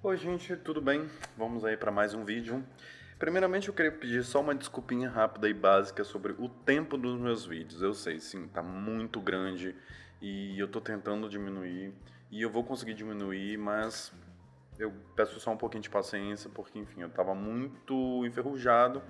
Oi gente, tudo bem? Vamos aí para mais um vídeo. Primeiramente eu queria pedir só uma desculpinha rápida e básica sobre o tempo dos meus vídeos. Eu sei, sim, tá muito grande e eu tô tentando diminuir e eu vou conseguir diminuir, mas eu peço só um pouquinho de paciência porque, enfim, eu tava muito enferrujado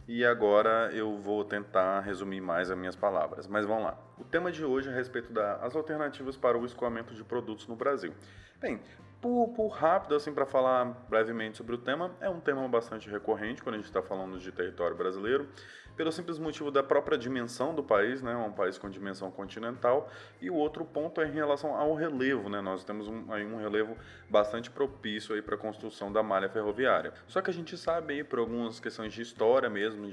e agora eu vou tentar resumir mais as minhas palavras. Mas vamos lá. O tema de hoje é a respeito das alternativas para o escoamento de produtos no Brasil. Bem, por rápido, assim, para falar brevemente sobre o tema, é um tema bastante recorrente quando a gente está falando de território brasileiro, pelo simples motivo da própria dimensão do país, né? É um país com dimensão continental, e o outro ponto é em relação ao relevo, né? Nós temos aí um relevo bastante propício aí para a construção da malha ferroviária. Só que a gente sabe aí, por algumas questões de história mesmo,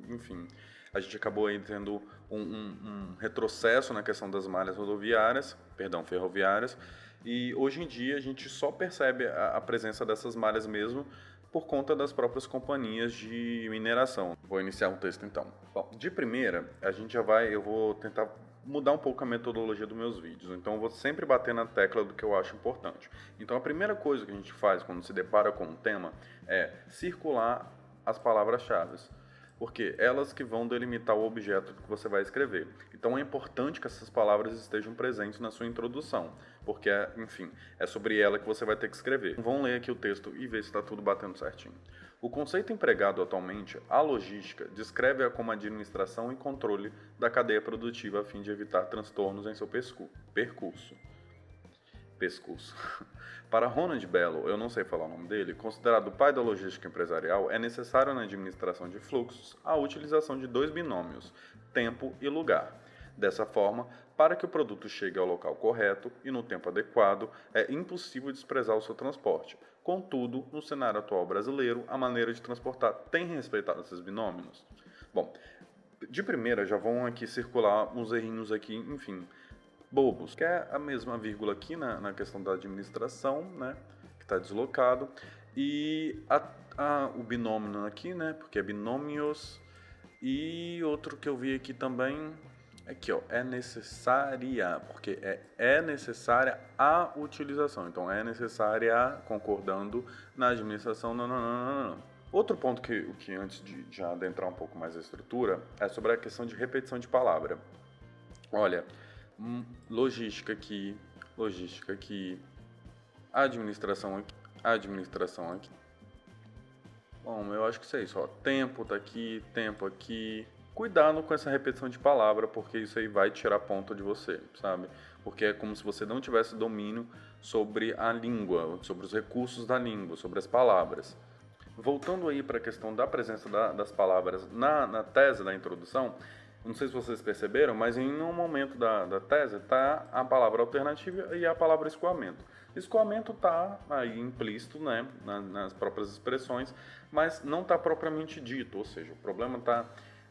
enfim, a gente acabou aí tendo um retrocesso na questão das malhas ferroviárias, e hoje em dia a gente só percebe a presença dessas malhas mesmo por conta das próprias companhias de mineração. Vou iniciar um texto então. Bom, de primeira, eu vou tentar mudar um pouco a metodologia dos meus vídeos. Então eu vou sempre bater na tecla do que eu acho importante. Então a primeira coisa que a gente faz quando se depara com um tema é circular as palavras-chave, porque elas que vão delimitar o objeto que você vai escrever. Então é importante que essas palavras estejam presentes na sua introdução, porque, enfim, é sobre ela que você vai ter que escrever. Vamos ler aqui o texto e ver se está tudo batendo certinho. O conceito empregado atualmente, a logística, descreve-a como administração e controle da cadeia produtiva a fim de evitar transtornos em seu percurso. Pescoço. Para Ronald Bellow, eu não sei falar o nome dele, considerado o pai da logística empresarial, é necessário na administração de fluxos a utilização de dois binômios, tempo e lugar. Dessa forma, para que o produto chegue ao local correto e no tempo adequado, é impossível desprezar o seu transporte. Contudo, no cenário atual brasileiro, a maneira de transportar tem respeitado esses binômios? Bom, de primeira já vão aqui circular uns errinhos aqui, enfim, bobos, que é a mesma vírgula aqui na questão da administração, né, que está deslocado, e o binômio aqui, né, porque é binômios, e outro que eu vi aqui também, aqui ó, é necessária, porque é necessária a utilização, então é necessária, concordando, na administração, não, não, não, não, não. Outro ponto que antes de adentrar um pouco mais a estrutura, é sobre a questão de repetição de palavra. Olha, logística aqui, administração aqui. Bom, eu acho que isso é isso, ó. Tempo tá aqui, tempo aqui. Cuidado com essa repetição de palavra, porque isso aí vai tirar ponto de você, sabe? Porque é como se você não tivesse domínio sobre a língua, sobre os recursos da língua, sobre as palavras. Voltando aí para a questão da presença das palavras na tese da introdução, não sei se vocês perceberam, mas em um momento da tese está a palavra alternativa e a palavra escoamento. Escoamento está aí implícito, né, nas próprias expressões, mas não está propriamente dito, ou seja,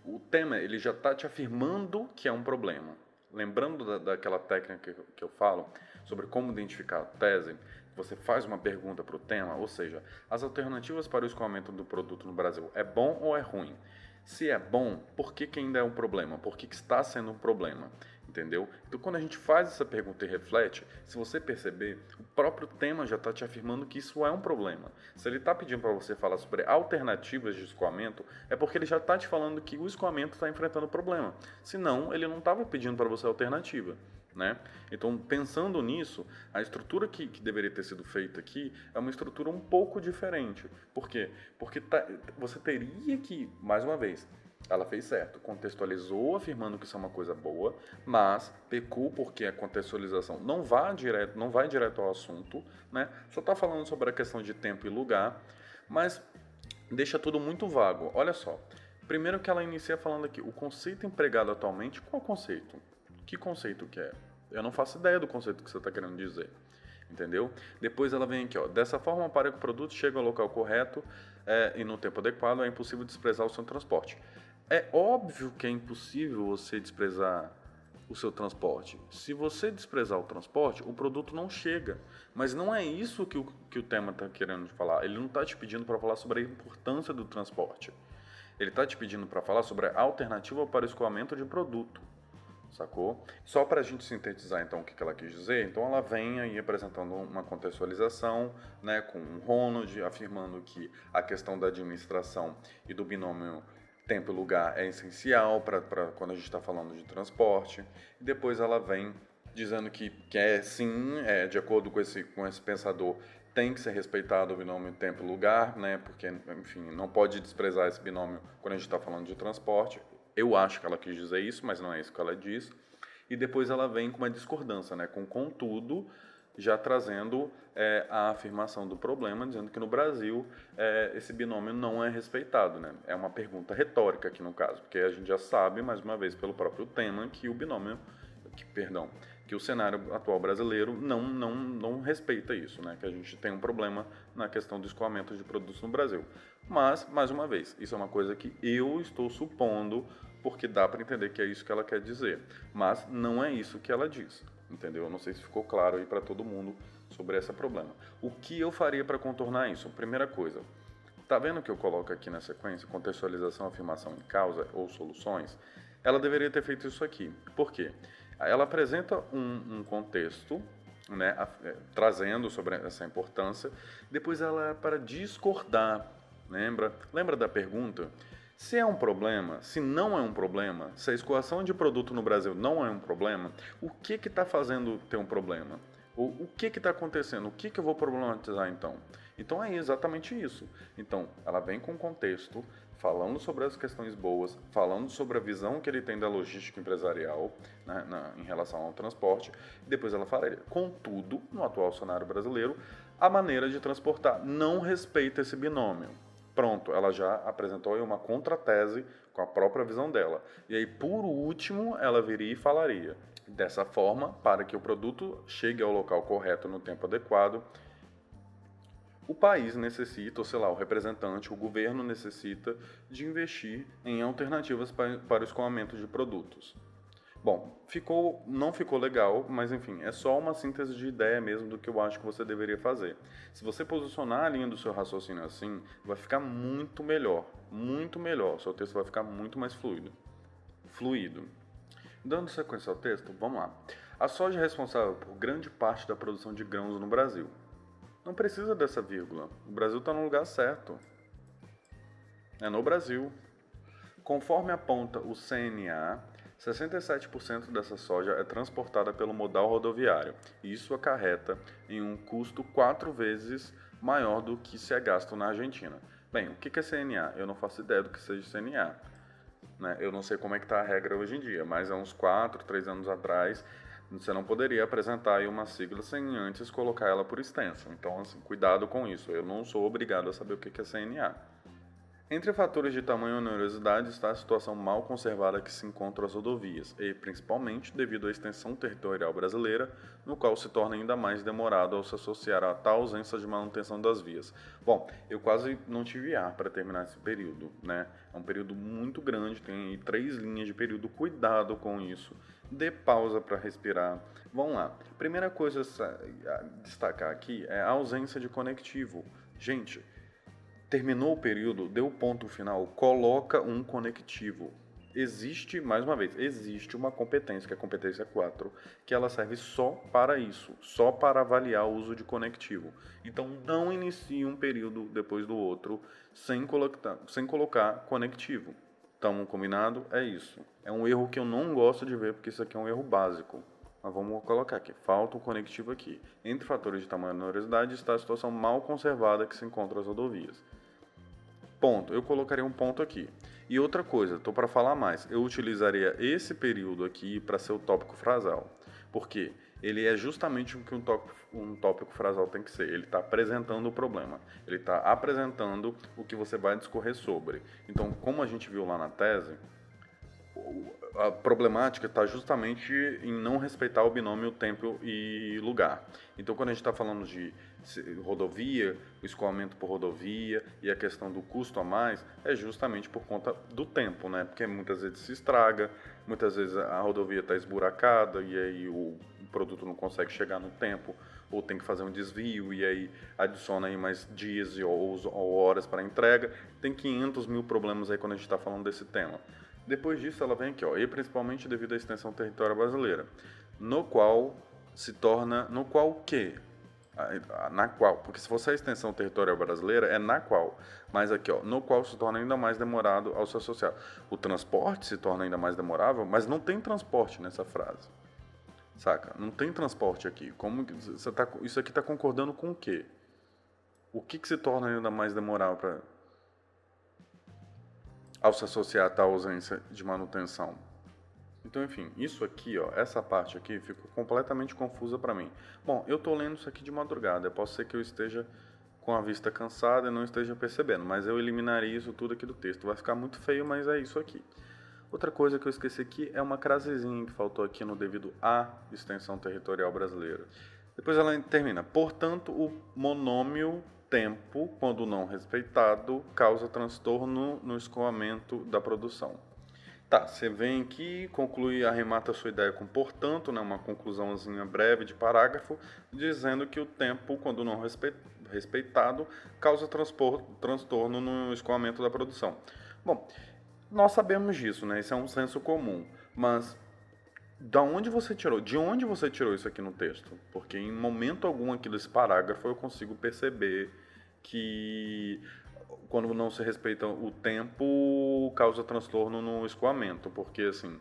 o tema ele já está te afirmando que é um problema. Lembrando daquela técnica que eu falo sobre como identificar a tese, você faz uma pergunta para o tema, ou seja, as alternativas para o escoamento do produto no Brasil é bom ou é ruim? Se é bom, por que ainda é um problema? Por que está sendo um problema? Entendeu? Então, quando a gente faz essa pergunta e reflete, se você perceber, o próprio tema já está te afirmando que isso é um problema. Se ele está pedindo para você falar sobre alternativas de escoamento, é porque ele já está te falando que o escoamento está enfrentando problema. Senão, ele não estava pedindo para você alternativa. Né? Então, pensando nisso, a estrutura que deveria ter sido feita aqui é uma estrutura um pouco diferente. Por quê? Porque você teria que, mais uma vez, ela fez certo, contextualizou afirmando que isso é uma coisa boa, mas pecou porque a contextualização não vai direto ao assunto, né? Só está falando sobre a questão de tempo e lugar, mas deixa tudo muito vago. Olha só, primeiro que ela inicia falando aqui, o conceito empregado atualmente, qual conceito? Que conceito que é? Eu não faço ideia do conceito que você está querendo dizer. Entendeu? Depois ela vem aqui, ó. Dessa forma, para que o produto chegue ao local correto e no tempo adequado, é impossível desprezar o seu transporte. É óbvio que é impossível você desprezar o seu transporte. Se você desprezar o transporte, o produto não chega. Mas não é isso que o tema está querendo falar. Ele não está te pedindo para falar sobre a importância do transporte. Ele está te pedindo para falar sobre a alternativa para o escoamento de produto. sacou? Só para a gente sintetizar então o que ela quis dizer, então ela vem aí apresentando uma contextualização, né, com o Ronald afirmando que a questão da administração e do binômio tempo e lugar é essencial para quando a gente está falando de transporte, e depois ela vem dizendo que é sim, de acordo com esse pensador, tem que ser respeitado o binômio tempo e lugar, né, porque, enfim, não pode desprezar esse binômio quando a gente está falando de transporte. Eu acho que ela quis dizer isso, mas não é isso que ela diz. E depois ela vem com uma discordância, né? Com contudo, já trazendo a afirmação do problema, dizendo que no Brasil esse binômio não é respeitado, né? É uma pergunta retórica aqui no caso, porque a gente já sabe, mais uma vez, pelo próprio tema, que o binômio, que o cenário atual brasileiro não respeita isso, né? Que a gente tem um problema na questão do escoamento de produtos no Brasil. Mas, mais uma vez, isso é uma coisa que eu estou supondo, porque dá para entender que é isso que ela quer dizer. Mas não é isso que ela diz, entendeu? Eu não sei se ficou claro aí para todo mundo sobre esse problema. O que eu faria para contornar isso? Primeira coisa, tá vendo que eu coloco aqui na sequência contextualização, afirmação em causa ou soluções? Ela deveria ter feito isso aqui. Por quê? Ela apresenta um contexto, né, trazendo sobre essa importância, depois ela é para discordar. Lembra da pergunta? Se é um problema, se não é um problema, se a escoação de produto no Brasil não é um problema, o que está fazendo ter um problema? O que está acontecendo? O que eu vou problematizar então? Então é exatamente isso. Então, ela vem com contexto, falando sobre as questões boas, falando sobre a visão que ele tem da logística empresarial, né, em relação ao transporte, e depois ela fala, contudo, no atual cenário brasileiro, a maneira de transportar não respeita esse binômio. Pronto, ela já apresentou aí uma contratese com a própria visão dela. E aí, por último, ela viria e falaria: dessa forma, para que o produto chegue ao local correto no tempo adequado, o país necessita, ou sei lá, o representante, o governo necessita de investir em alternativas para o escoamento de produtos. Bom, não ficou legal, mas enfim, é só uma síntese de ideia mesmo do que eu acho que você deveria fazer. Se você posicionar a linha do seu raciocínio assim, vai ficar muito melhor, muito melhor. O seu texto vai ficar muito mais fluido. Dando sequência ao texto, vamos lá. A soja é responsável por grande parte da produção de grãos no Brasil. Não precisa dessa vírgula. O Brasil está no lugar certo. É no Brasil. Conforme aponta o CNA, 67% dessa soja é transportada pelo modal rodoviário, e isso acarreta em um custo 4 vezes maior do que se é gasto na Argentina. Bem, o que é CNA? Eu não faço ideia do que seja CNA. Né? Eu não sei como é que está a regra hoje em dia, mas há uns 4, 3 anos atrás, você não poderia apresentar aí uma sigla sem antes colocar ela por extenso. Então, assim, cuidado com isso. Eu não sou obrigado a saber o que é CNA. Entre fatores de tamanho e onerosidade está a situação mal conservada que se encontra as rodovias, e principalmente devido à extensão territorial brasileira, no qual se torna ainda mais demorado ao se associar a tal ausência de manutenção das vias. Bom, eu quase não tive ar para terminar esse período, né? É um período muito grande, tem 3 linhas de período, cuidado com isso. Dê pausa para respirar. Vamos lá. Primeira coisa a destacar aqui é a ausência de conectivo. Gente, terminou o período, deu o ponto final, coloca um conectivo. Existe, mais uma vez, existe uma competência, que é a competência 4, que ela serve só para isso, só para avaliar o uso de conectivo. Então, não inicie um período depois do outro sem colocar conectivo. Estamos combinado? É isso. É um erro que eu não gosto de ver, porque isso aqui é um erro básico. Mas vamos colocar aqui, falta um conectivo aqui. Entre fatores de tamanho e onerosidade está a situação mal conservada que se encontra as rodovias. Ponto. Eu colocaria um ponto aqui. E outra coisa, estou para falar mais. Eu utilizaria esse período aqui para ser o tópico frasal. Porque ele é justamente o que um tópico frasal tem que ser. Ele está apresentando o problema. Ele está apresentando o que você vai discorrer sobre. Então, como a gente viu lá na tese, a problemática está justamente em não respeitar o binômio tempo e lugar. Então, quando a gente está falando de rodovia, o escoamento por rodovia e a questão do custo a mais, é justamente por conta do tempo, né? Porque muitas vezes se estraga, muitas vezes a rodovia está esburacada e aí o produto não consegue chegar no tempo, ou tem que fazer um desvio e aí adiciona aí mais dias ou horas para entrega. Tem 500 mil problemas aí quando a gente está falando desse tema. Depois disso, ela vem aqui, ó, e principalmente devido à extensão territorial brasileira, no qual se torna, no qual o quê? Na qual, porque se fosse a extensão territorial brasileira, é na qual, mas aqui, ó, no qual se torna ainda mais demorado ao se associar. O transporte se torna ainda mais demorável, mas não tem transporte nessa frase, saca? Não tem transporte aqui. Como você tá, isso aqui está concordando com o quê? O que se torna ainda mais demorável ao se associar a tal ausência de manutenção? Então, enfim, isso aqui, ó, essa parte aqui ficou completamente confusa para mim. Bom, eu tô lendo isso aqui de madrugada, pode ser que eu esteja com a vista cansada e não esteja percebendo, mas eu eliminaria isso tudo aqui do texto. Vai ficar muito feio, mas é isso aqui. Outra coisa que eu esqueci aqui é uma crasezinha que faltou aqui no devido à extensão territorial brasileira. Depois ela termina. Portanto, o monômio tempo, quando não respeitado, causa transtorno no escoamento da produção. Tá, você vem aqui, conclui, arremata a sua ideia com portanto, né, uma conclusãozinha breve de parágrafo, dizendo que o tempo, quando não respeitado, causa transtorno no escoamento da produção. Bom, nós sabemos disso, né? Isso é um senso comum, mas de onde você tirou isso aqui no texto? Porque em momento algum aqui desse parágrafo eu consigo perceber que quando não se respeita o tempo, causa transtorno no escoamento, porque assim,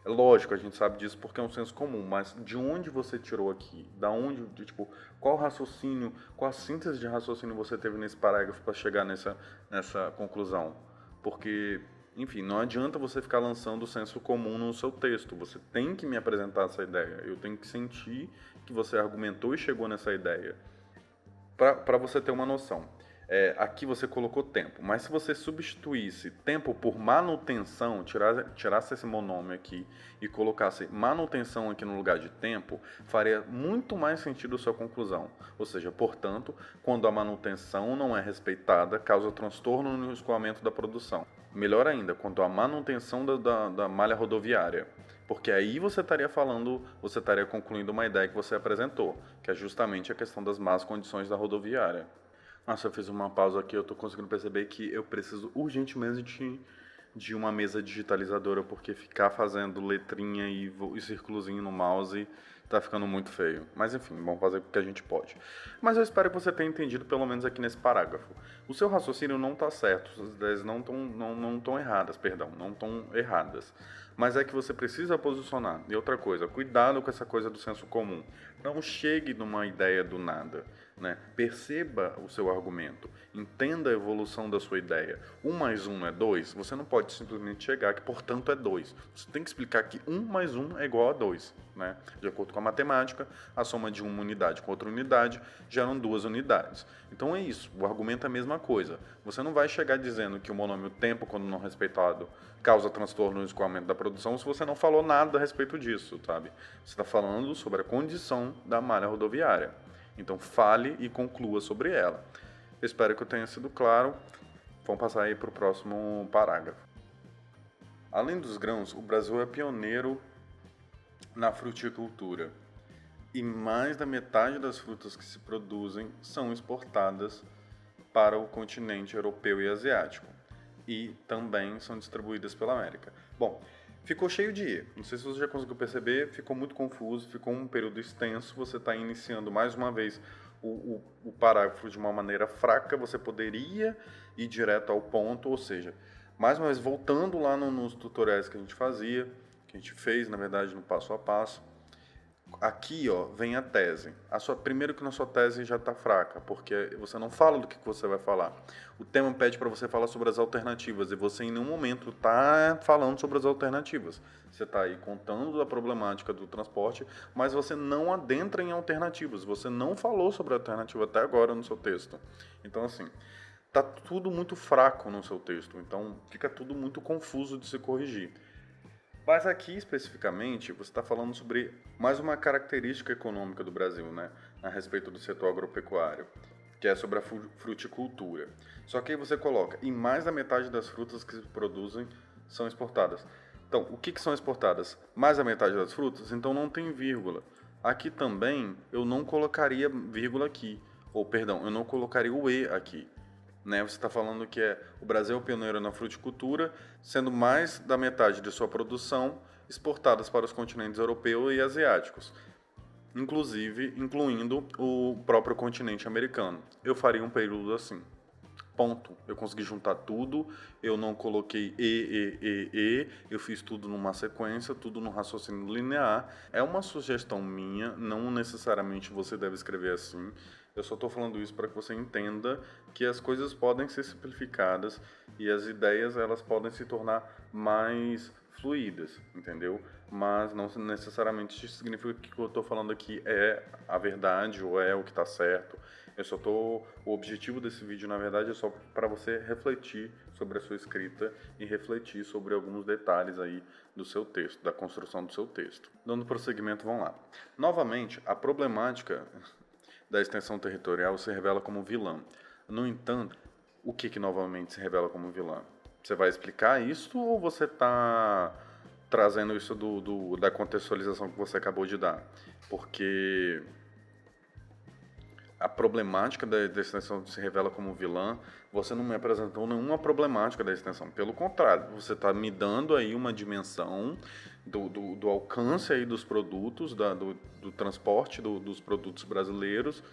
é lógico, a gente sabe disso porque é um senso comum, mas de onde você tirou aqui? Da onde, tipo, qual raciocínio, qual a síntese de raciocínio você teve nesse parágrafo para chegar nessa conclusão? Porque, enfim, não adianta você ficar lançando o senso comum no seu texto, você tem que me apresentar essa ideia, eu tenho que sentir que você argumentou e chegou nessa ideia, para você ter uma noção. Aqui você colocou tempo, mas se você substituísse tempo por manutenção, tirasse esse monômio aqui e colocasse manutenção aqui no lugar de tempo, faria muito mais sentido a sua conclusão. Ou seja, portanto, quando a manutenção não é respeitada, causa transtorno no escoamento da produção. Melhor ainda, quanto à manutenção da malha rodoviária. Porque aí você estaria concluindo uma ideia que você apresentou, que é justamente a questão das más condições da rodoviária. Nossa, eu fiz uma pausa aqui, eu tô conseguindo perceber que eu preciso urgentemente de uma mesa digitalizadora, porque ficar fazendo letrinha e círculozinho no mouse tá ficando muito feio. Mas enfim, vamos fazer o que a gente pode. Mas eu espero que você tenha entendido, pelo menos aqui nesse parágrafo. O seu raciocínio não tá certo, suas ideias não estão erradas, perdão, não estão erradas. Mas é que você precisa posicionar. E outra coisa, cuidado com essa coisa do senso comum. Não chegue numa ideia do nada. Né? Perceba o seu argumento, entenda a evolução da sua ideia. 1 mais 1 é 2, você não pode simplesmente chegar que, portanto, é 2. Você tem que explicar que 1 mais 1 é igual a 2. Né? De acordo com a matemática, a soma de uma unidade com outra unidade geram 2 unidades. Então é isso, o argumento é a mesma coisa. Você não vai chegar dizendo que o monômio tempo, quando não respeitado, causa transtorno no escoamento da produção se você não falou nada a respeito disso, sabe? Você está falando sobre a condição da malha rodoviária. Então fale e conclua sobre ela. Espero que eu tenha sido claro. Vamos passar aí para o próximo parágrafo. Além dos grãos, o Brasil é pioneiro na fruticultura. E mais da metade das frutas que se produzem são exportadas para o continente europeu e asiático. E também são distribuídas pela América. Bom, ficou cheio de E. Não sei se você já conseguiu perceber, ficou muito confuso, ficou um período extenso. Você está iniciando mais uma vez o parágrafo de uma maneira fraca. Você poderia ir direto ao ponto, ou seja, mais uma vez voltando lá nos tutoriais que a gente fazia, que a gente fez, na verdade, no passo a passo. Aqui, ó, vem a tese. Primeiro que na sua tese já está fraca, porque você não fala do que você vai falar. O tema pede para você falar sobre as alternativas e você em nenhum momento está falando sobre as alternativas. Você está aí contando da problemática do transporte, mas você não adentra em alternativas. Você não falou sobre a alternativa até agora no seu texto. Então, assim, tá tudo muito fraco no seu texto. Então, fica tudo muito confuso de se corrigir. Mas aqui, especificamente, você está falando sobre mais uma característica econômica do Brasil, né? A respeito do setor agropecuário, que é sobre a fruticultura. Só que aí você coloca, e mais da metade das frutas que se produzem são exportadas. Então, o que são exportadas? Mais da metade das frutas? Então não tem vírgula. Aqui também, eu não colocaria vírgula aqui. Ou, perdão, eu não colocaria o E aqui. né? Você está falando que o Brasil é o pioneiro na fruticultura, sendo mais da metade de sua produção exportadas para os continentes europeu e asiáticos, inclusive incluindo o próprio continente americano. Eu faria um período assim. Ponto. Eu consegui juntar tudo, eu não coloquei eu fiz tudo numa sequência, tudo no raciocínio linear. É uma sugestão minha, não necessariamente você deve escrever assim. Eu só estou falando isso para que você entenda que as coisas podem ser simplificadas e as ideias elas podem se tornar mais fluídas, entendeu? Mas não necessariamente significa que o que eu estou falando aqui é a verdade ou é o que está certo. O objetivo desse vídeo, na verdade, é só para você refletir sobre a sua escrita e refletir sobre alguns detalhes aí do seu texto, da construção do seu texto. Dando prosseguimento, vamos lá. Novamente, a problemática da extensão territorial se revela como vilã. No entanto, o que novamente se revela como vilã? Você vai explicar isso ou você está trazendo isso da contextualização que você acabou de dar? Porque a problemática da extensão se revela como vilã, você não me apresentou nenhuma problemática da extensão. Pelo contrário, você está me dando aí uma dimensão do alcance aí dos produtos, do transporte dos produtos brasileiros,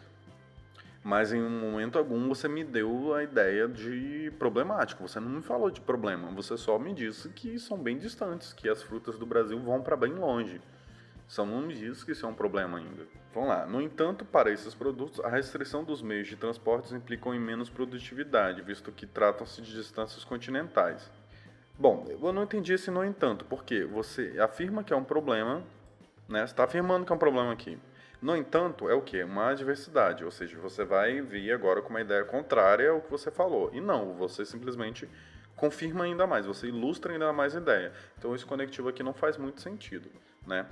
mas em um momento algum você me deu a ideia de problemática. Você não me falou de problema, você só me disse que são bem distantes, que as frutas do Brasil vão para bem longe. Só não me diz que isso é um problema ainda. Vamos lá. No entanto, para esses produtos, a restrição dos meios de transporte implicam em menos produtividade, visto que tratam-se de distâncias continentais. Bom, eu não entendi esse no entanto, porque você afirma que é um problema, né? Você está afirmando que é um problema aqui. No entanto, é o quê? Uma adversidade, ou seja, você vai vir agora com uma ideia contrária ao que você falou. E não, você simplesmente confirma ainda mais, você ilustra ainda mais a ideia. Então esse conectivo aqui não faz muito sentido, né?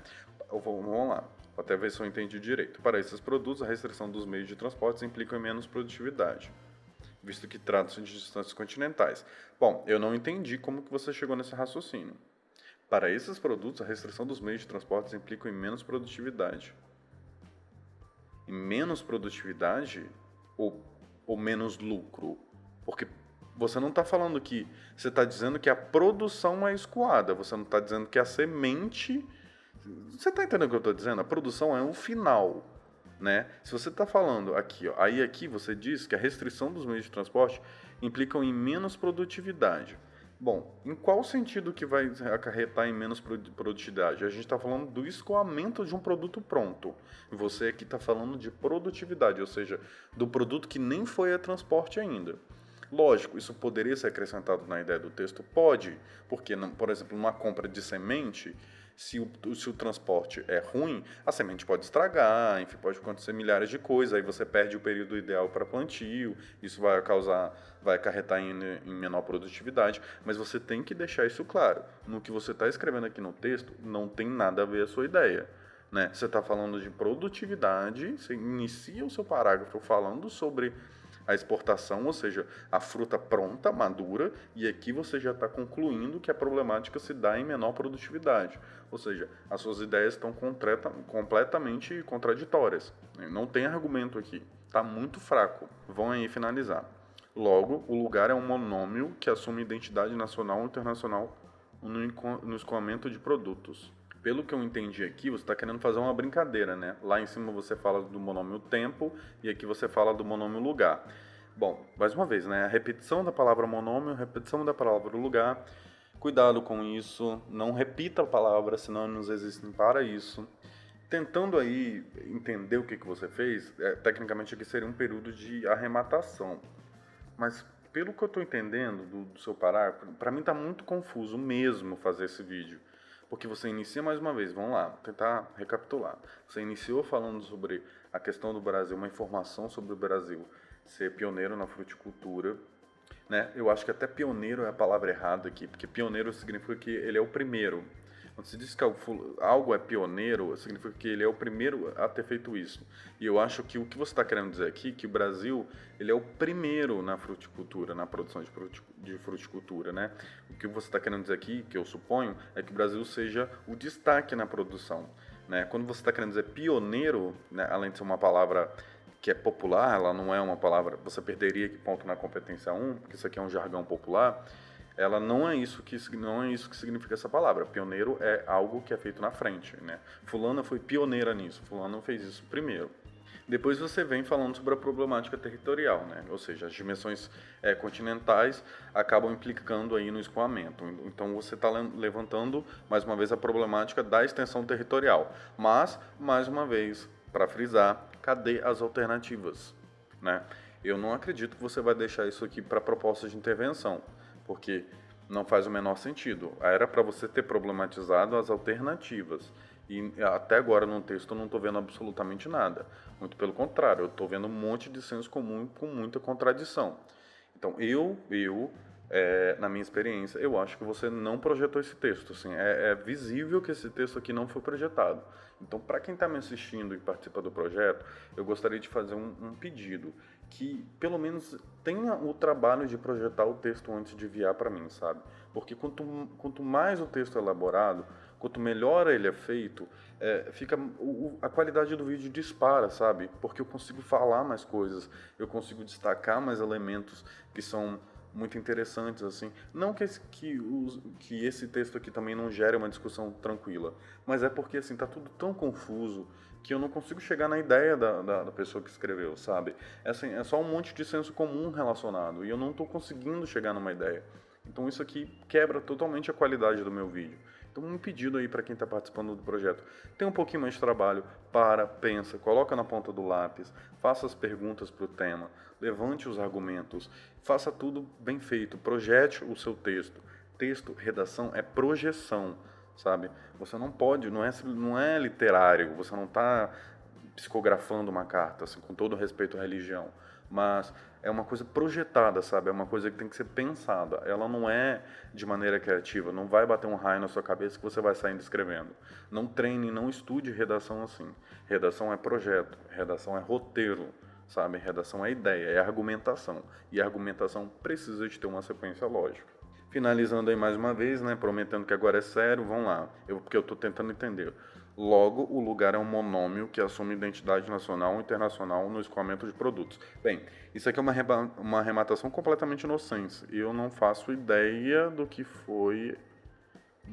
Vamos lá, até ver se eu entendi direito. Para esses produtos, a restrição dos meios de transporte implica em menos produtividade, visto que tratam-se de distâncias continentais. Bom, eu não entendi como que você chegou nesse raciocínio. Para esses produtos, a restrição dos meios de transporte implica em menos produtividade. Em menos produtividade ou menos lucro? Porque você não está falando que... Você está dizendo que a produção é escoada, você não está dizendo que a semente... Você está entendendo o que eu estou dizendo? A produção é um final, né? Se você está falando aqui, ó, aí aqui você diz que a restrição dos meios de transporte implicam em menos produtividade. Bom, em qual sentido que vai acarretar em menos produtividade? A gente está falando do escoamento de um produto pronto. Você aqui está falando de produtividade, ou seja, do produto que nem foi a transporte ainda. Lógico, isso poderia ser acrescentado na ideia do texto? Pode, porque, por exemplo, numa compra de semente... Se o transporte é ruim, a semente pode estragar, enfim, pode acontecer milhares de coisas, aí você perde o período ideal para plantio, isso vai acarretar em menor produtividade, mas você tem que deixar isso claro. No que você está escrevendo aqui no texto, não tem nada a ver a sua ideia, né? Você está falando de produtividade, você inicia o seu parágrafo falando sobre a exportação, ou seja, a fruta pronta, madura, e aqui você já está concluindo que a problemática se dá em menor produtividade. Ou seja, as suas ideias estão completamente contraditórias. Não tem argumento aqui. Está muito fraco. Vão aí finalizar. Logo, o lugar é um monômio que assume identidade nacional ou internacional no escoamento de produtos. Pelo que eu entendi aqui, você está querendo fazer uma brincadeira, né? Lá em cima você fala do monômio tempo e aqui você fala do monômio lugar. Bom, mais uma vez, né? A repetição da palavra monômio, a repetição da palavra lugar. Cuidado com isso, não repita a palavra, sinônimos existem para isso. Tentando aí entender o que você fez, tecnicamente aqui seria um período de arrematação. Mas pelo que eu estou entendendo do seu parágrafo, para mim está muito confuso mesmo fazer esse vídeo. Porque você inicia mais uma vez, vamos lá, tentar recapitular. Você iniciou falando sobre a questão do Brasil, uma informação sobre o Brasil ser pioneiro na fruticultura, né? Eu acho que até pioneiro é a palavra errada aqui, porque pioneiro significa que ele é o primeiro. Quando se diz que algo é pioneiro, significa que ele é o primeiro a ter feito isso. E eu acho que o que você está querendo dizer aqui, que o Brasil ele é o primeiro na fruticultura, na produção de fruticultura, né? O que você está querendo dizer aqui, que eu suponho, é que o Brasil seja o destaque na produção, né? Quando você está querendo dizer pioneiro, né, além de ser uma palavra que é popular, ela não é uma palavra, você perderia que ponto na competência 1, porque isso aqui é um jargão popular, ela não é isso que significa essa palavra. Pioneiro é algo que é feito na frente, né? Fulana foi pioneira nisso, fulano fez isso primeiro. Depois você vem falando sobre a problemática territorial, né? Ou seja, as dimensões continentais acabam implicando aí no escoamento. Então você está levantando, mais uma vez, a problemática da extensão territorial. Mas, mais uma vez, para frisar, cadê as alternativas? Né? Eu não acredito que você vai deixar isso aqui para propostas de intervenção, porque não faz o menor sentido. Era para você ter problematizado as alternativas. E até agora no texto eu não estou vendo absolutamente nada. Muito pelo contrário, eu estou vendo um monte de senso comum com muita contradição. Então, na minha experiência, eu acho que você não projetou esse texto. Assim, é visível que esse texto aqui não foi projetado. Então, para quem está me assistindo e participa do projeto, eu gostaria de fazer um pedido que, pelo menos, tenha o trabalho de projetar o texto antes de enviar para mim, sabe? Porque quanto mais o texto é elaborado, quanto melhor ele é feito, a qualidade do vídeo dispara, sabe? Porque eu consigo falar mais coisas, eu consigo destacar mais elementos que são muito interessantes, assim. Não que esse texto aqui também não gere uma discussão tranquila, mas é porque, assim, tá tudo tão confuso que eu não consigo chegar na ideia da pessoa que escreveu, sabe? Assim, é só um monte de senso comum relacionado e eu não estou conseguindo chegar numa ideia. Então isso aqui quebra totalmente a qualidade do meu vídeo. Então um pedido aí para quem está participando do projeto, tem um pouquinho mais de trabalho, pensa, coloca na ponta do lápis, faça as perguntas para o tema, levante os argumentos, faça tudo bem feito, projete o seu texto. Texto, redação é projeção, sabe? Você não pode, não é literário, você não está psicografando uma carta, assim, com todo respeito à religião, mas é uma coisa projetada, sabe? É uma coisa que tem que ser pensada. Ela não é de maneira criativa, não vai bater um raio na sua cabeça que você vai saindo escrevendo. Não treine, não estude redação assim. Redação é projeto, redação é roteiro, sabe? Redação é ideia, é argumentação. E a argumentação precisa de ter uma sequência lógica. Finalizando aí mais uma vez, né, prometendo que agora é sério, vamos lá, porque eu estou tentando entender. Logo, o lugar é um monômio que assume identidade nacional ou internacional no escoamento de produtos. Bem, isso aqui é uma arrematação completamente inocente. E eu não faço ideia do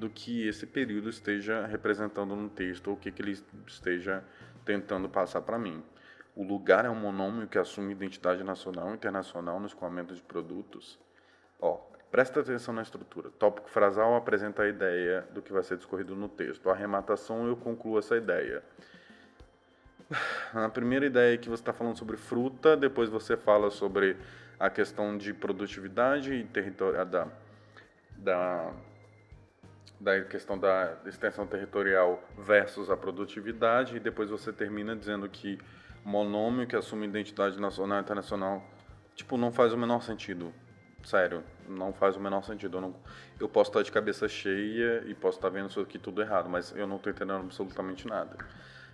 que esse período esteja representando no texto, ou o que ele esteja tentando passar para mim. O lugar é um monômio que assume identidade nacional ou internacional no escoamento de produtos. Presta atenção na estrutura. Tópico frasal apresenta a ideia do que vai ser discorrido no texto. A arrematação, eu concluo essa ideia. Na primeira ideia que você está falando sobre fruta, depois você fala sobre a questão de produtividade e da questão da extensão territorial versus a produtividade, e depois você termina dizendo que monômio que assume identidade nacional e internacional, não faz o menor sentido. Sério, não faz o menor sentido. Eu posso estar de cabeça cheia e posso estar vendo isso aqui tudo errado, mas eu não estou entendendo absolutamente nada.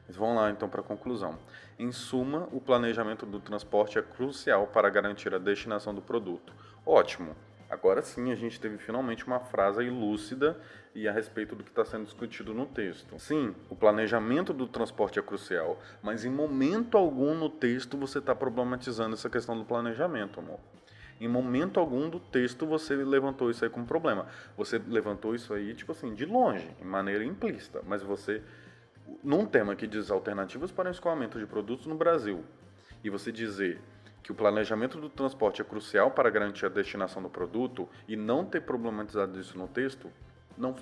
Mas vamos lá, então, para a conclusão. Em suma, o planejamento do transporte é crucial para garantir a destinação do produto. Ótimo! Agora sim, a gente teve finalmente uma frase lúcida e a respeito do que está sendo discutido no texto. Sim, o planejamento do transporte é crucial, mas em momento algum no texto você está problematizando essa questão do planejamento, amor. Em momento algum do texto você levantou isso aí como problema. Você levantou isso aí, de longe, de maneira implícita. Mas você, num tema que diz alternativas para o escoamento de produtos no Brasil, e você dizer que o planejamento do transporte é crucial para garantir a destinação do produto e não ter problematizado isso no texto,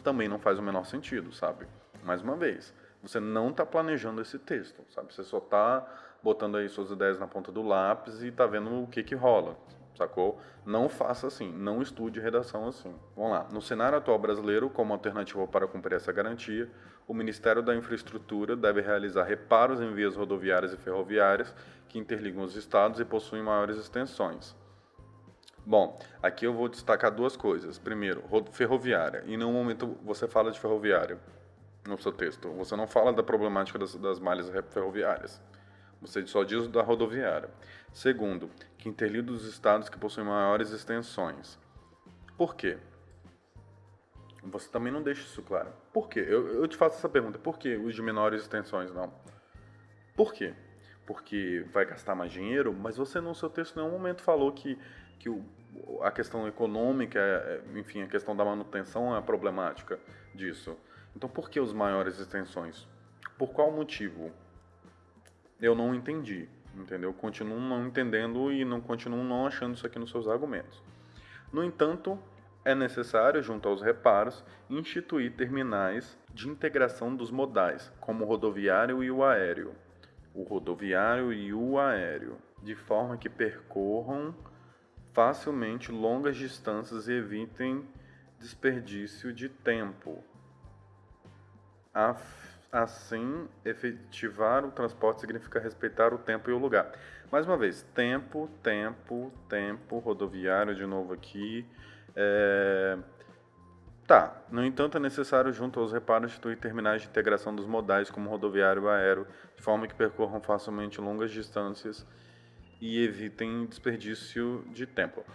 também não faz o menor sentido, sabe? Mais uma vez, você não está planejando esse texto, sabe? Você só está botando aí suas ideias na ponta do lápis e está vendo o que rola. Sacou? Não faça assim, não estude redação assim. Vamos lá. No cenário atual brasileiro, como alternativa para cumprir essa garantia, o Ministério da Infraestrutura deve realizar reparos em vias rodoviárias e ferroviárias que interligam os estados e possuem maiores extensões. Bom, aqui eu vou destacar duas coisas. Primeiro, ferroviária. Em nenhum momento você fala de ferroviária no seu texto. Você não fala da problemática das malhas ferroviárias. Você só diz da rodoviária. Segundo, que interliga os estados que possuem maiores extensões. Por quê? Você também não deixa isso claro. Por quê? Eu te faço essa pergunta. Por que os de menores extensões não? Por quê? porque vai gastar mais dinheiro, mas você no seu texto em nenhum momento falou que a questão econômica, enfim, a questão da manutenção é a problemática disso. Então por que os maiores extensões? Por qual motivo? Eu não entendi, entendeu? Continuo não entendendo e não continuo não achando isso aqui nos seus argumentos. No entanto, é necessário, junto aos reparos, instituir terminais de integração dos modais, como o rodoviário e o aéreo. O rodoviário e o aéreo, de forma que percorram facilmente longas distâncias e evitem desperdício de tempo. Assim, efetivar o transporte significa respeitar o tempo e o lugar. Mais uma vez, tempo, rodoviário de novo aqui. Tá, no entanto, é necessário, junto aos reparos, instituir terminais de integração dos modais, como rodoviário e aéreo, de forma que percorram facilmente longas distâncias e evitem desperdício de tempo.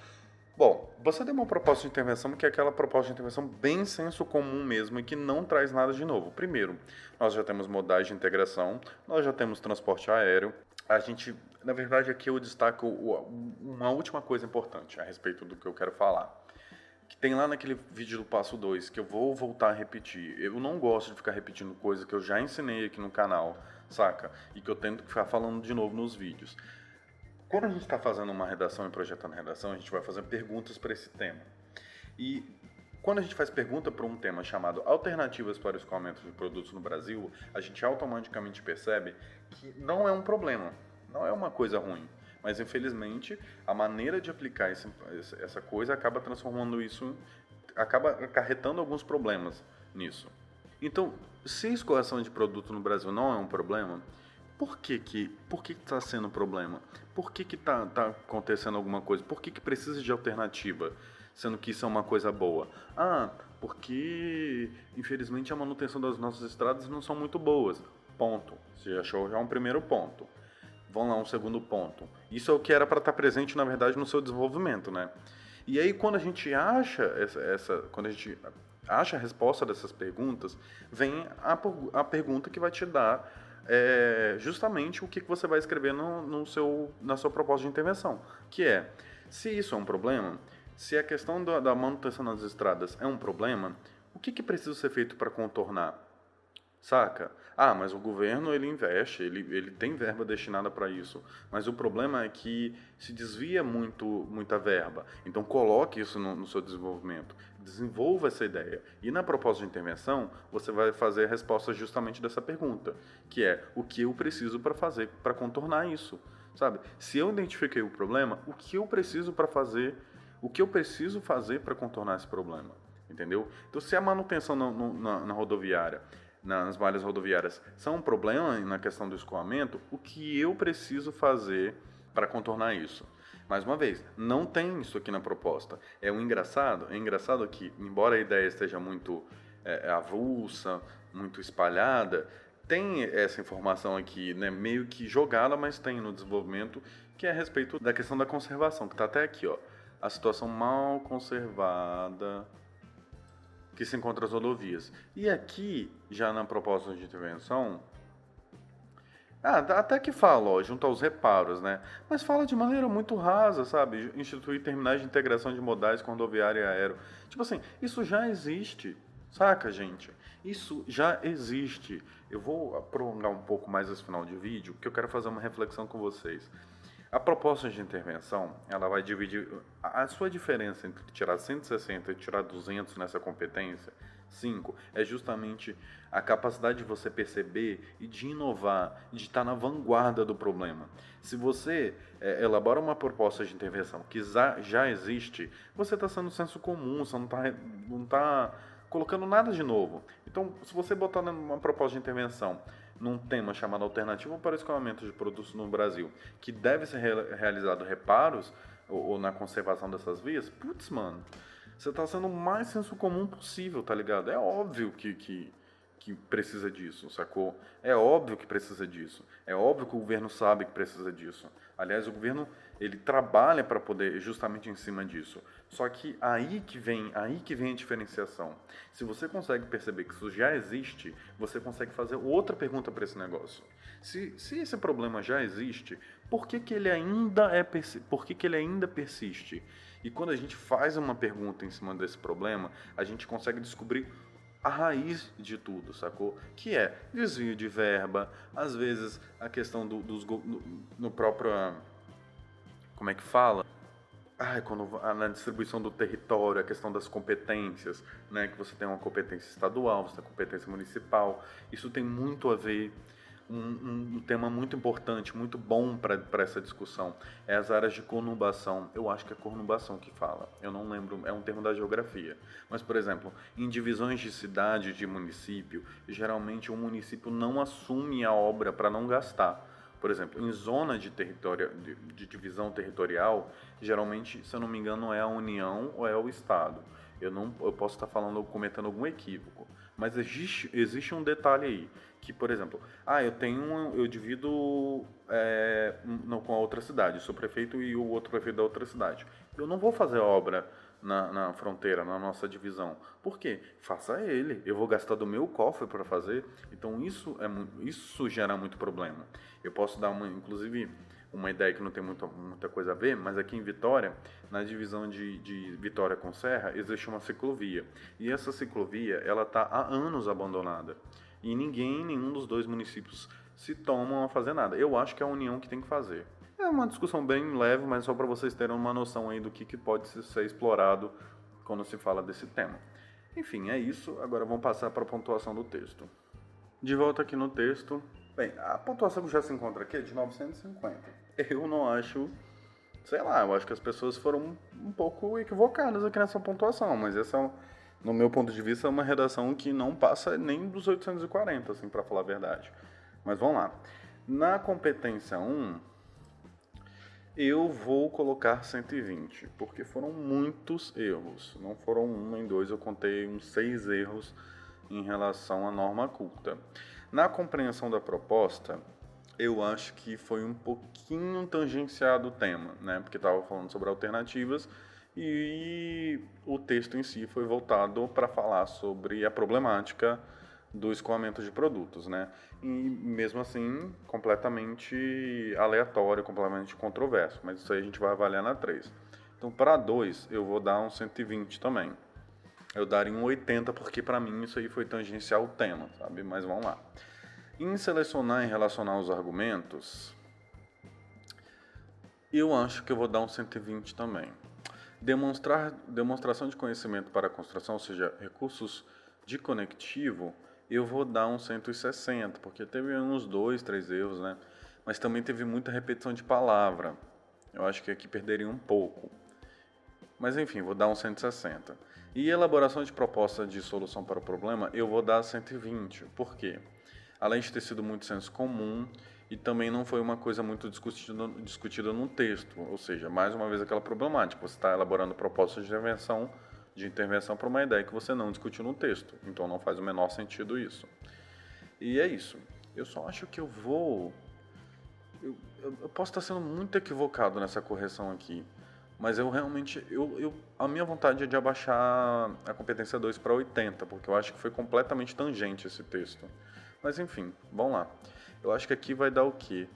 Bom, você deu uma proposta de intervenção que é aquela proposta de intervenção bem senso comum mesmo e que não traz nada de novo. Primeiro, nós já temos modais de integração, nós já temos transporte aéreo. A gente, na verdade, aqui eu destaco uma última coisa importante a respeito do que eu quero falar. Que tem lá naquele vídeo do passo 2, que eu vou voltar a repetir. Eu não gosto de ficar repetindo coisa que eu já ensinei aqui no canal, saca? E que eu tento ficar falando de novo nos vídeos. Quando a gente está fazendo uma redação e projetando redação, a gente vai fazer perguntas para esse tema. E quando a gente faz pergunta para um tema chamado Alternativas para o Escoamento de Produtos no Brasil, a gente automaticamente percebe que não é um problema, não é uma coisa ruim. Mas, infelizmente, a maneira de aplicar essa coisa acaba transformando isso, acaba acarretando alguns problemas nisso. Então, se escoação de produto no Brasil não é um problema, por que está sendo problema? Por que está acontecendo alguma coisa? Por que precisa de alternativa, sendo que isso é uma coisa boa? Porque, infelizmente, a manutenção das nossas estradas não são muito boas. Ponto. Você achou já um primeiro ponto. Vamos lá, um segundo ponto. Isso é o que era para estar presente, na verdade, no seu desenvolvimento, né? E aí, quando a gente acha quando a gente acha a resposta dessas perguntas, vem a pergunta que vai te dar justamente o que você vai escrever na sua proposta de intervenção, que é, se isso é um problema, se a questão da manutenção das estradas é um problema, o que precisa ser feito para contornar? Saca? Mas o governo ele investe, ele tem verba destinada para isso, mas o problema é que se desvia muita verba. Então coloque isso no seu desenvolvimento, desenvolva essa ideia. E na proposta de intervenção, você vai fazer a resposta justamente dessa pergunta, que é o que eu preciso para fazer para contornar isso, sabe? Se eu identifiquei o problema, o que eu preciso fazer para contornar esse problema, entendeu? Então se a manutenção na rodoviária, nas malhas rodoviárias são um problema na questão do escoamento, o que eu preciso fazer para contornar isso? Mais uma vez, não tem isso aqui na proposta. É engraçado que, embora a ideia esteja muito avulsa, muito espalhada, tem essa informação aqui, né, meio que jogada, mas tem no desenvolvimento, que é a respeito da questão da conservação, que está até aqui, ó. A situação mal conservada que se encontra as rodovias. E aqui, já na proposta de intervenção, até que fala, ó, junto aos reparos, né? Mas fala de maneira muito rasa, sabe? Instituir terminais de integração de modais com rodoviário e aéreo. Tipo assim, isso já existe, saca, gente? Isso já existe. Eu vou prolongar um pouco mais esse final de vídeo, porque eu quero fazer uma reflexão com vocês. A proposta de intervenção, ela vai dividir a sua diferença entre tirar 160 e tirar 200 nessa competência, 5, é justamente a capacidade de você perceber e de inovar, de estar na vanguarda do problema. Se você elabora uma proposta de intervenção que já existe, você está sendo senso comum, você não tá colocando nada de novo. Então, se você botar numa proposta de intervenção num tema chamado Alternativa para o Escoamento de Produtos no Brasil, que deve ser realizado reparos ou na conservação dessas vias, putz, mano, você está sendo o mais senso comum possível, tá ligado? É óbvio que precisa disso, sacou? É óbvio que precisa disso. É óbvio que o governo sabe que precisa disso. Aliás, o governo, ele trabalha para poder justamente em cima disso. Só que aí que vem a diferenciação. Se você consegue perceber que isso já existe, você consegue fazer outra pergunta para esse negócio. Se esse problema já existe, por que que ele por que que ele ainda persiste? E quando a gente faz uma pergunta em cima desse problema, a gente consegue descobrir a raiz de tudo, sacou? Que é desvio de verba, às vezes a questão no próprio, como é que fala? Na distribuição do território, a questão das competências, né? Que você tem uma competência estadual, você tem uma competência municipal. Isso tem muito a ver, um tema muito importante, muito bom para essa discussão, é as áreas de conurbação. Eu acho que é conurbação que fala, eu não lembro, é um termo da geografia. Mas, por exemplo, em divisões de cidade, de município, geralmente o município não assume a obra para não gastar. Por exemplo, em zona de divisão territorial, geralmente, se eu não me engano, é a União ou é o Estado. Eu posso estar cometendo algum equívoco, mas existe um detalhe aí, que, por exemplo, eu divido com a outra cidade, sou prefeito e o outro prefeito da outra cidade. Eu não vou fazer obra na fronteira, na nossa divisão. Por quê? Faça ele. Eu vou gastar do meu cofre para fazer. Então isso gera muito problema. Eu posso dar inclusive uma ideia que não tem muita coisa a ver, mas aqui em Vitória, na divisão de Vitória com Serra, existe uma ciclovia. E essa ciclovia, ela está há anos abandonada. E nenhum dos dois municípios se tomam a fazer nada. Eu acho que é a União que tem que fazer. É uma discussão bem leve, mas só para vocês terem uma noção aí do que pode ser explorado quando se fala desse tema. Enfim, é isso. Agora vamos passar para a pontuação do texto. De volta aqui no texto. Bem, a pontuação que já se encontra aqui é de 950. Eu não acho... Sei lá, eu acho que as pessoas foram um pouco equivocadas aqui nessa pontuação, mas essa, no meu ponto de vista, é uma redação que não passa nem dos 840, assim, para falar a verdade. Mas vamos lá. Na competência 1, eu vou colocar 120, porque foram muitos erros. Não foram um nem dois, eu contei uns 6 erros em relação à norma culta. Na compreensão da proposta, eu acho que foi um pouquinho tangenciado o tema, né? Porque estava falando sobre alternativas e o texto em si foi voltado para falar sobre a problemática do escoamento de produtos, né? E mesmo assim, completamente aleatório, completamente controverso. Mas isso aí a gente vai avaliar na 3. Então, para 2, eu vou dar um 120 também. Eu daria um 80 porque para mim isso aí foi tangencial o tema, sabe? Mas vamos lá. Em selecionar e relacionar os argumentos, eu acho que eu vou dar um 120 também. Demonstração de conhecimento para a construção, ou seja, recursos de conectivo, eu vou dar um 160, porque teve uns 2, 3 erros, né? Mas também teve muita repetição de palavra. Eu acho que aqui perderia um pouco. Mas enfim, vou dar um 160. E elaboração de proposta de solução para o problema, eu vou dar 120. Por quê? Além de ter sido muito senso comum, e também não foi uma coisa muito discutida no texto, ou seja, mais uma vez aquela problemática, você está elaborando propostas de intervenção para uma ideia que você não discutiu no texto, então não faz o menor sentido isso. E é isso. Eu só acho que eu posso estar sendo muito equivocado nessa correção aqui, mas eu realmente, a minha vontade é de abaixar a competência 2 para 80, porque eu acho que foi completamente tangente esse texto. Mas enfim, vamos lá. Eu acho que aqui vai dar o quê?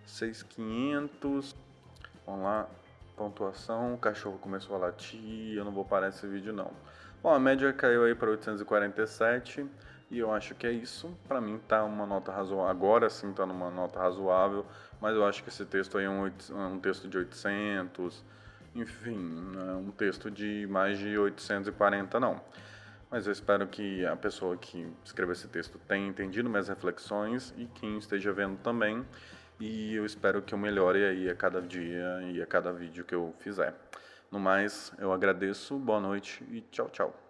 6.500. Vamos lá. Pontuação. O cachorro começou a latir. Eu não vou parar esse vídeo não. Bom, a média caiu aí para 847. E eu acho que é isso. Para mim tá uma nota razoável. Agora sim tá numa nota razoável. Mas eu acho que esse texto aí é um texto de 800. Enfim, não é um texto de mais de 840 não. Mas eu espero que a pessoa que escreveu esse texto tenha entendido minhas reflexões e quem esteja vendo também. E eu espero que eu melhore aí a cada dia e a cada vídeo que eu fizer. No mais, eu agradeço, boa noite e tchau, tchau.